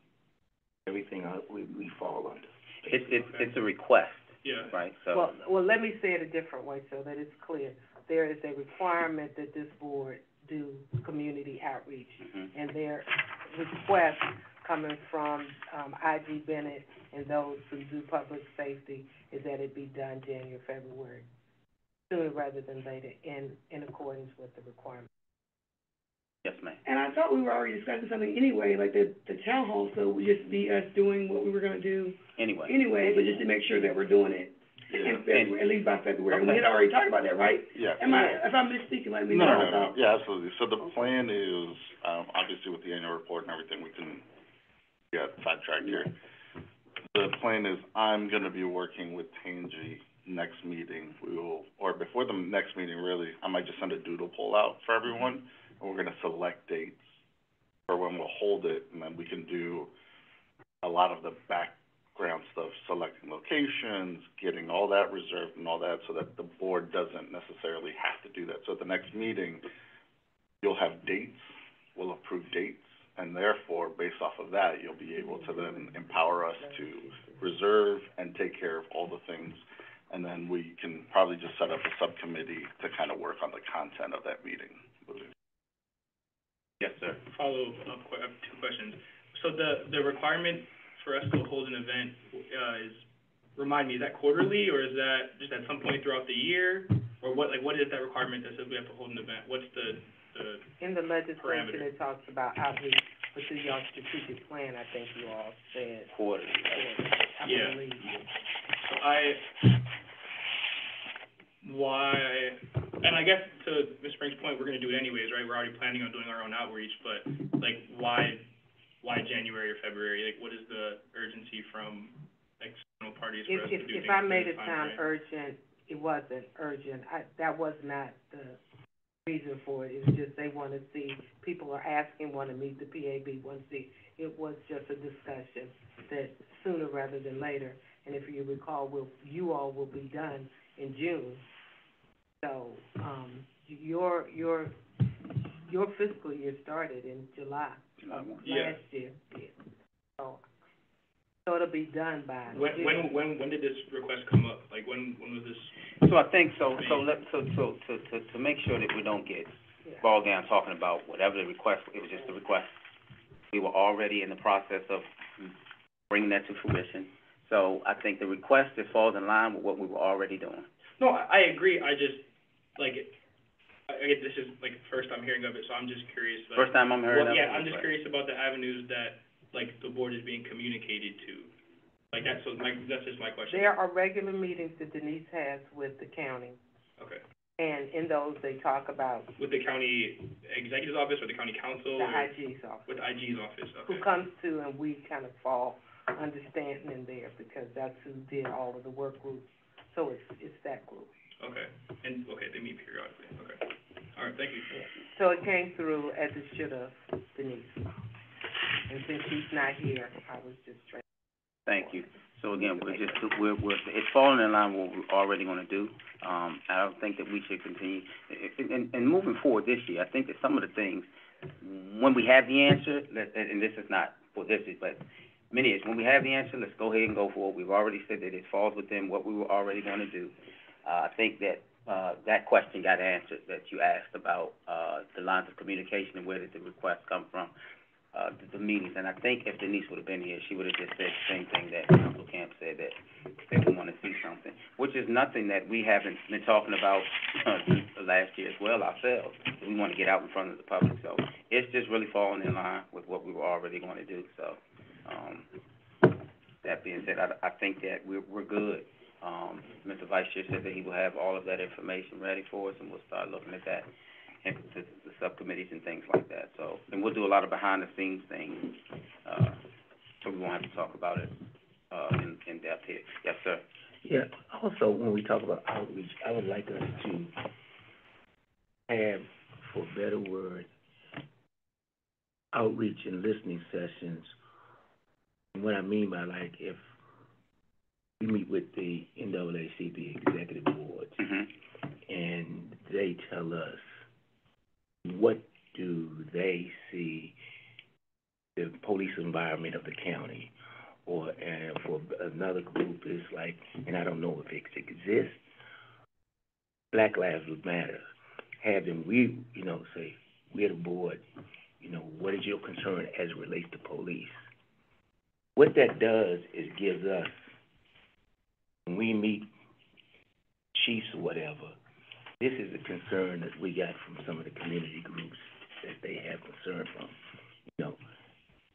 Everything we fall under. it's a request, Yeah. right? So, Well, let me say it a different way so that it's clear. There is a requirement that this board do community outreach, and their request coming from, IG Bennett and those who do public safety is that it be done January, February, sooner rather than later, in accordance with the requirement. yes, ma'am. And I thought we were already discussing something anyway, like the town hall, so it would just be us doing what we were gonna do Anyway, but just to make sure that we're doing it in February, at least by February. And we had already talked about that, right? Yeah. If I'm misspeaking, let me know. No, yeah, absolutely. So the plan is, obviously with the annual report and everything, we can get sidetracked here. The plan is, I'm gonna be working with Tangi next meeting. Or before the next meeting, really, I might just send a doodle poll out for everyone, and we're gonna select dates for when we'll hold it, and then we can do a lot of the background stuff, selecting locations, getting all that reserved and all that, so that the board doesn't necessarily have to do that. So at the next meeting, you'll have dates, we'll approve dates, and therefore, based off of that, you'll be able to then empower us to reserve and take care of all the things. And then we can probably just set up a subcommittee to kind of work on the content of that meeting. yes, sir. Follow up, I have two questions. So the requirement for us to hold an event, remind me, is that quarterly, or is that just at some point throughout the year? Or what is that requirement that says we have to hold an event? What's the the In the legislation, parameters? it talks about outreach, but through your strategic plan, I think you all said Quarterly. I Yeah. believe. So and I guess to Ms. Spring's point, we're gonna do it anyways, right? We're already planning on doing our own outreach, but like, why January or February? Like, what is the urgency from external parties for us to do things? If I made in it this sound timeframe? urgent, it wasn't urgent. That was not the reason for it. It's just they wanna see, people are asking, wanna meet the PAB, wanna see. It was just a discussion that sooner rather than later. And if you recall, you all will be done in June. So, your fiscal year started in July of last year. Yeah. So it'll be done by June. When did this request come up? Like, when was this? So I think, to make sure that we don't get bogged down talking about whatever the request, it was just a request. We were already in the process of bringing that to fruition. So I think the request, it falls in line with what we were already doing. No, I agree. I just, this is like the first time hearing of it, so I'm just curious. Like, First time I'm hearing of it. Yeah, I'm just curious about the avenues that, like, the board is being communicated to. Like, that's just my question. There are regular meetings that Denise has with the county. Okay. And in those, they talk about With the county executive's office or the county council? the or IG's office. With the IG's office, okay. Who comes to, and we kind of fall understanding in there, because that's who did all of the work groups. So it's that group. Okay, they meet periodically, okay. All right, thank you. Yeah. So it came through as it should have, Denise. And since she's not here, I was just trying. Thank you. So again, it's falling in line with what we're already gonna do. I don't think that we should continue, and moving forward this year, I think that some of the things, when we have the answer, and this is not for this, but many is, when we have the answer, let's go ahead and go for it. We've already said that it falls within what we were already gonna do. I think that, that question got answered, that you asked about, the lines of communication and where did the request come from, the meetings. And I think if Denise would have been here, she would have just said the same thing that Council Camp said, that we wanna see something, which is nothing that we haven't been talking about, last year as well ourselves. We wanna get out in front of the public, so it's just really falling in line with what we were already gonna do, so. That being said, I think that we're good. Mr. Vice Chair said that he will have all of that information ready for us, and we'll start looking at that, and the subcommittees and things like that. So, and we'll do a lot of behind-the-scenes things, so we won't have to talk about it, in depth here. Yes, sir. Yeah, also, when we talk about outreach, I would like us to have, for a better word, outreach and listening sessions. And what I mean by, like, if we meet with the NAACP executive board, and they tell us what do they see the police environment of the county, and for another group is like, and I don't know if it exists, Black Lives Matter. Have them, say, we're the board, what is your concern as it relates to police? What that does is gives us, when we meet chiefs or whatever, this is a concern that we got from some of the community groups that they have concern from,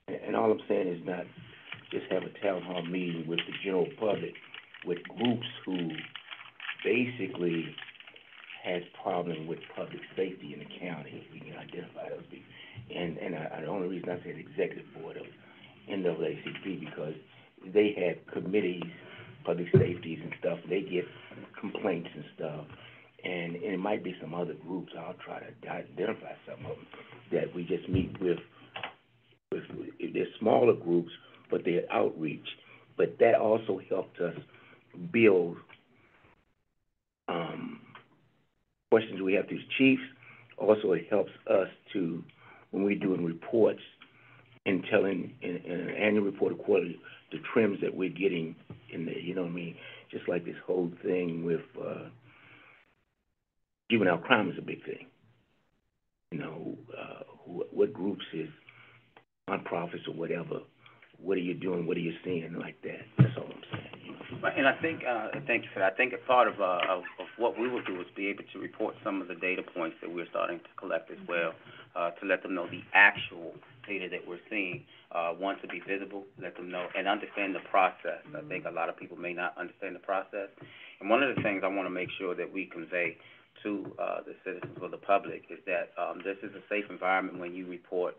And all I'm saying is not just have a town hall meeting with the general public, with groups who basically has problem with public safety in the county. We can identify those people. And the only reason I said executive board of NAACP, because they have committees, public safeties and stuff, they get complaints and stuff, and it might be some other groups, I'll try to identify some of them, that we just meet with they're smaller groups, but they're outreach, but that also helped us build, questions we have to chiefs. Also, it helps us to, when we're doing reports and telling in an annual report or quarterly, the trims that we're getting in the, you know what I mean? Just like this whole thing with juvenile crime is a big thing. What groups is nonprofits or whatever, what are you doing, what are you seeing like that? That's all I'm saying. Right, and I think, thank you for that. I think a part of what we will do is be able to report some of the data points that we're starting to collect as well, to let them know the actual data that we're seeing, one, to be visible, let them know, and understand the process. I think a lot of people may not understand the process. And one of the things I want to make sure that we convey to, the citizens or the public is that, this is a safe environment when you report,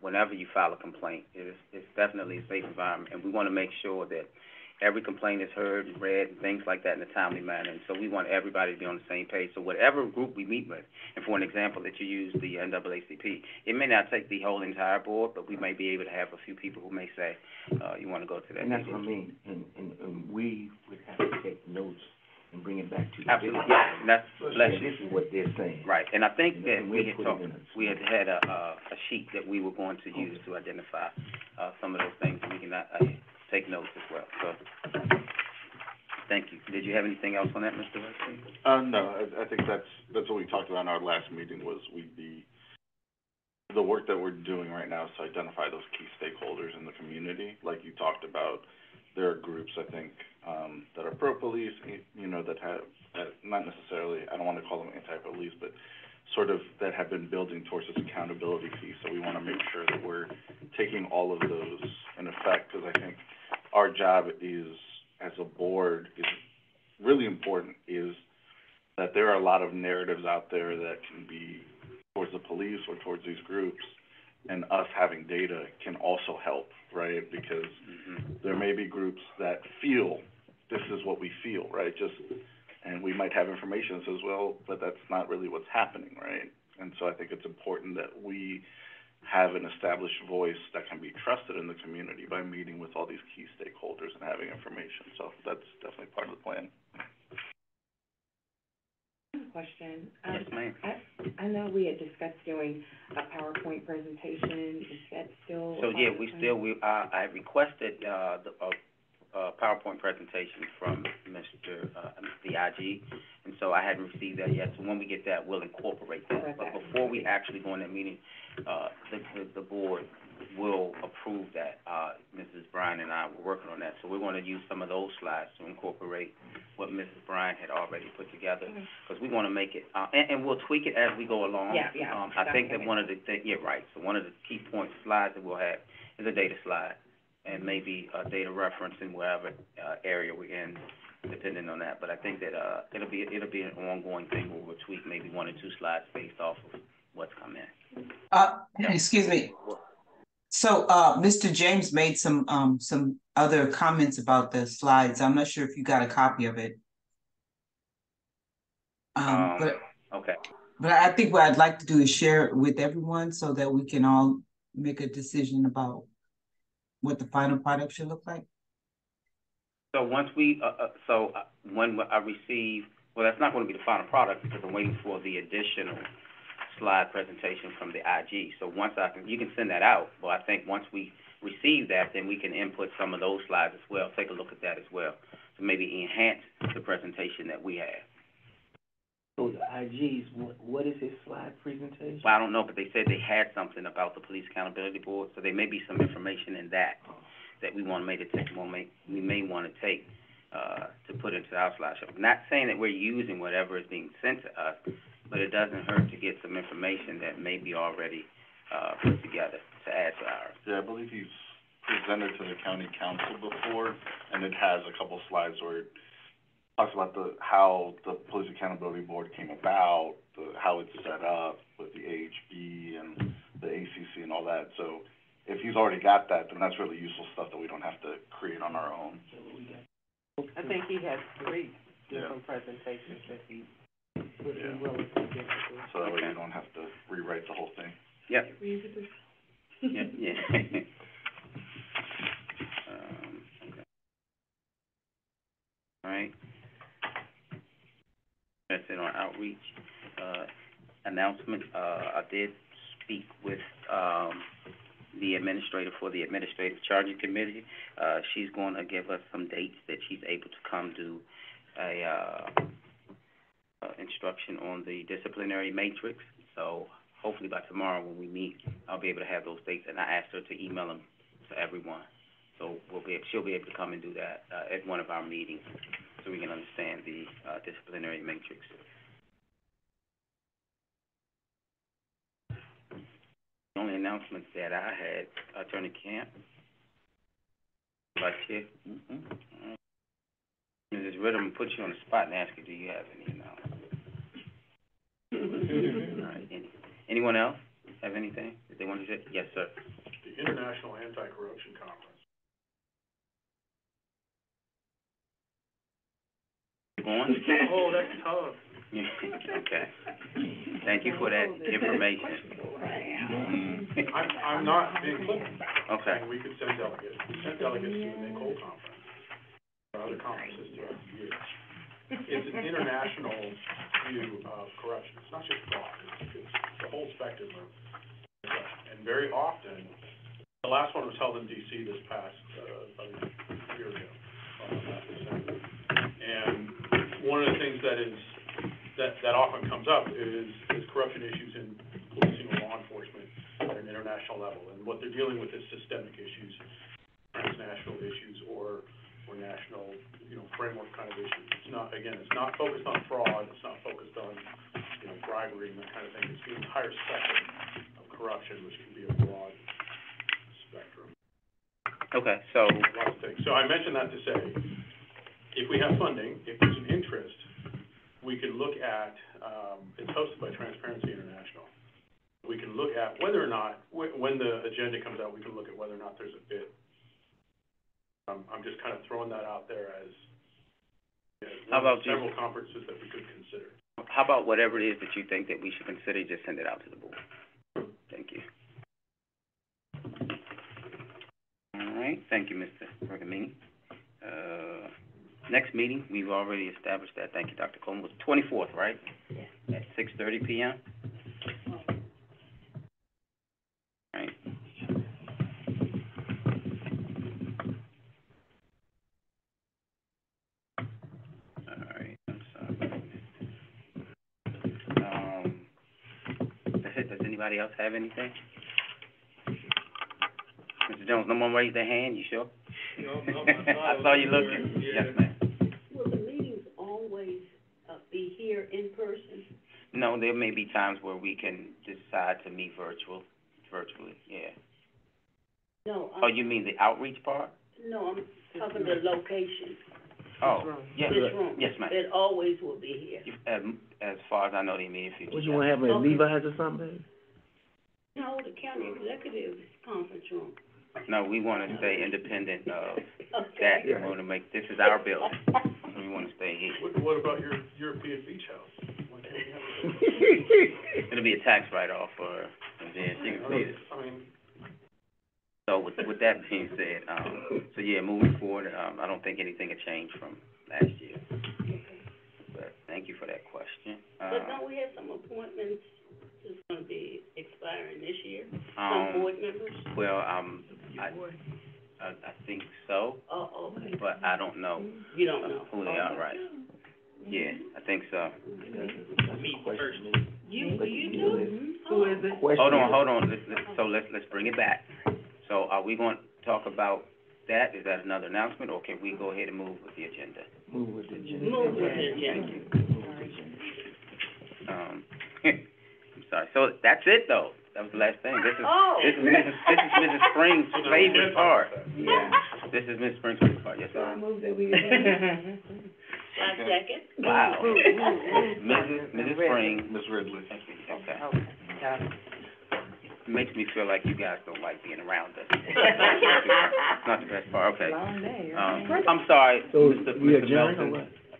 whenever you file a complaint. It's definitely a safe environment, and we want to make sure that every complaint is heard and read and things like that in a timely manner. And so we want everybody to be on the same page. So whatever group we meet with, and for an example that you use the NAACP, it may not take the whole entire board, but we may be able to have a few people who may say, you want to go to that And that's meeting. what I mean, and we would have to take notes and bring it back to the. Absolutely, yeah, and that's, bless you. This is what they're saying. Right, and I think that And we we'll had put talked, it in a- we had a sheet that we were going to use to identify, some of those things, and we can, take notes as well, so. Thank you. Did you have anything else on that, Mr. Weston? No, I think that's what we talked about in our last meeting was the work that we're doing right now is to identify those key stakeholders in the community. Like you talked about, there are groups, I think, that are pro-police, that have, not necessarily, I don't want to call them anti-police, but sort of that have been building towards this accountability piece. So we want to make sure that we're taking all of those in effect, because I think our job is, as a board, is really important, is that there are a lot of narratives out there that can be towards the police or towards these groups, and us having data can also help, right? Because there may be groups that feel this is what we feel, right? And we might have information that says, well, but that's not really what's happening, right? And so I think it's important that we have an established voice that can be trusted in the community by meeting with all these key stakeholders and having information. So that's definitely part of the plan. Question. Yes, ma'am. I know we had discussed doing a PowerPoint presentation. Is that still? So, yeah, I requested, PowerPoint presentation from the IG, and so I hadn't received that yet. So when we get that, we'll incorporate that. But before we actually go in that meeting, the board will approve that. Mrs. Bryan and I were working on that, so we're going to use some of those slides to incorporate what Mrs. Bryan had already put together, because we want to make it, and we'll tweak it as we go along. Yeah. I think that one of the right, so one of the key point slides that we'll have is a data slide, and maybe a data reference in wherever, area we're in, depending on that. But I think that, it'll be an ongoing thing where we'll tweak maybe 1 or 2 slides based off of what's come in. Excuse me. So, Mr. James made some other comments about the slides. I'm not sure if you got a copy of it. Okay. But I think what I'd like to do is share it with everyone so that we can all make a decision about what the final product should look like. So once we, when I receive, well, that's not going to be the final product because I'm waiting for the additional slide presentation from the IG. So once you can send that out, but I think once we receive that, then we can input some of those slides as well, take a look at that as well, to maybe enhance the presentation that we have. So the IGs, what is his slide presentation? Well, I don't know, but they said they had something about the Police Accountability Board, so there may be some information in that we want to we may want to take, to put into our slideshow. I'm not saying that we're using whatever is being sent to us, but it doesn't hurt to get some information that may be already, put together to add to ours. Yeah, I believe he's presented to the county council before, and it has a couple slides where it talks about how the Police Accountability Board came about, how it's set up with the AHB and the ACC and all that. So if he's already got that, then that's really useful stuff that we don't have to create on our own. I think he has 3 different presentations that he would be willing to give to. So that way you don't have to rewrite the whole thing. Yep. Yeah. Okay. All right. That's it on outreach. Announcement, I did speak with, the administrator for the Administrative Charging Committee. She's going to give us some dates that she's able to come do instruction on the disciplinary matrix. So hopefully by tomorrow when we meet, I'll be able to have those dates, and I asked her to email them to everyone So she'll be able to come and do that, at one of our meetings, so we can understand the, disciplinary matrix. The only announcements that I had, Attorney Camp, Vice Chair, Mrs. Riddle, put you on the spot and ask you, do you have any announcements? All right, anyone else have anything that they want to say? Yes, sir. The International Anti-Corruption Conference. Going? Oh, that's tough. Okay. Thank you for that information. I'm not being flippant. Okay. And we could send delegates. We sent delegates to the Nicole Conference, or other conferences throughout the year. It's an international view of corruption. It's not just fraud. It's the whole spectrum of corruption. And very often, the last one was held in D.C. this past, about a year ago, last December. And one of the things that often comes up is corruption issues in policing or law enforcement at an international level. And what they're dealing with is systemic issues, transnational issues, or national, framework kind of issues. It's not focused on fraud, it's not focused on, bribery and that kind of thing. It's the entire spectrum of corruption, which can be a broad spectrum. Okay, so. Lots of things. So I mentioned that to say, if we have funding, if there's an interest, we can look at, it's hosted by Transparency International. We can look at whether or not, when the agenda comes out, we can look at whether or not there's a fit. I'm just kind of throwing that out there as How about several conferences that we could consider. How about whatever it is that you think that we should consider, just send it out to the board. Thank you. All right, thank you, Mr. Bergamini. Next meeting, we've already established that, thank you, Dr. Coleman, was 24th, right? Yeah. At 6:30 p.m.? All right. All right, I'm sorry. That's it, does anybody else have anything? Mr. Jones, no one raised their hand, you sure? No, I saw you looking. Yeah. Yes, ma'am. Will the meetings always, be here in person? No, there may be times where we can decide to meet virtually, yeah. No, Oh, you mean the outreach part? no, I'm talking the location. Oh, yes, This room. yes, ma'am. It always will be here. As far as I know, the immediate future. What you wanna have in Levi's or something? No, the county executive's conference room. No, we wanna stay independent of Okay. that. We wanna make, this is our building. We wanna stay here. What about your European beach house? Why can't we have it? It'll be a tax write-off for, and then you can see it. I mean, So with that being said, so yeah, moving forward, I don't think anything will change from last year. But thank you for that question. But don't we have some appointments that's gonna be expiring this year? Some board members? Well, I think so, Oh, okay. but I don't know You don't know? who they are, right? Yeah, I think so. Me first. You do? Who is it? Hold on, let's bring it back. So are we going to talk about that? Is that another announcement, or can we go ahead and move with the agenda? Move with the agenda. Move with the agenda. I'm sorry. So that's it, though. That was the last thing. This is Mrs. Spring's favorite part. Yeah. This is Mrs. Spring's favorite part. Yes, So I sir. move that we, I second. Wow. Mrs. Spring. Ms. Ridley. Okay. Makes me feel like you guys don't like being around us. It's not the best part. Okay. I'm sorry, So, Mr. we Mr. adjourn or Melton.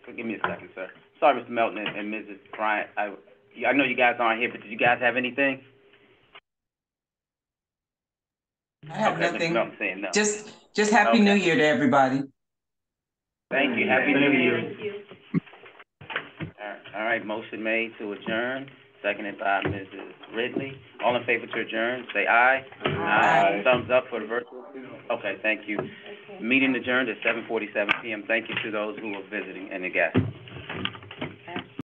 what? Give me a second, sir. Sorry, Mr. Melton and Mrs. Bryant. I know you guys aren't here, but did you guys have anything? I have Okay, Mr. nothing. Melton saying no. Just Happy Okay. New Year to everybody. Thank you. Happy New Year. Thank you. All right, motion made to adjourn, seconded by Mrs. Ridley. All in favor to adjourn, say aye. Aye. Thumbs up for the virtual. Okay, thank you. Meeting adjourned at 7:47 p.m. Thank you to those who were visiting and the guests.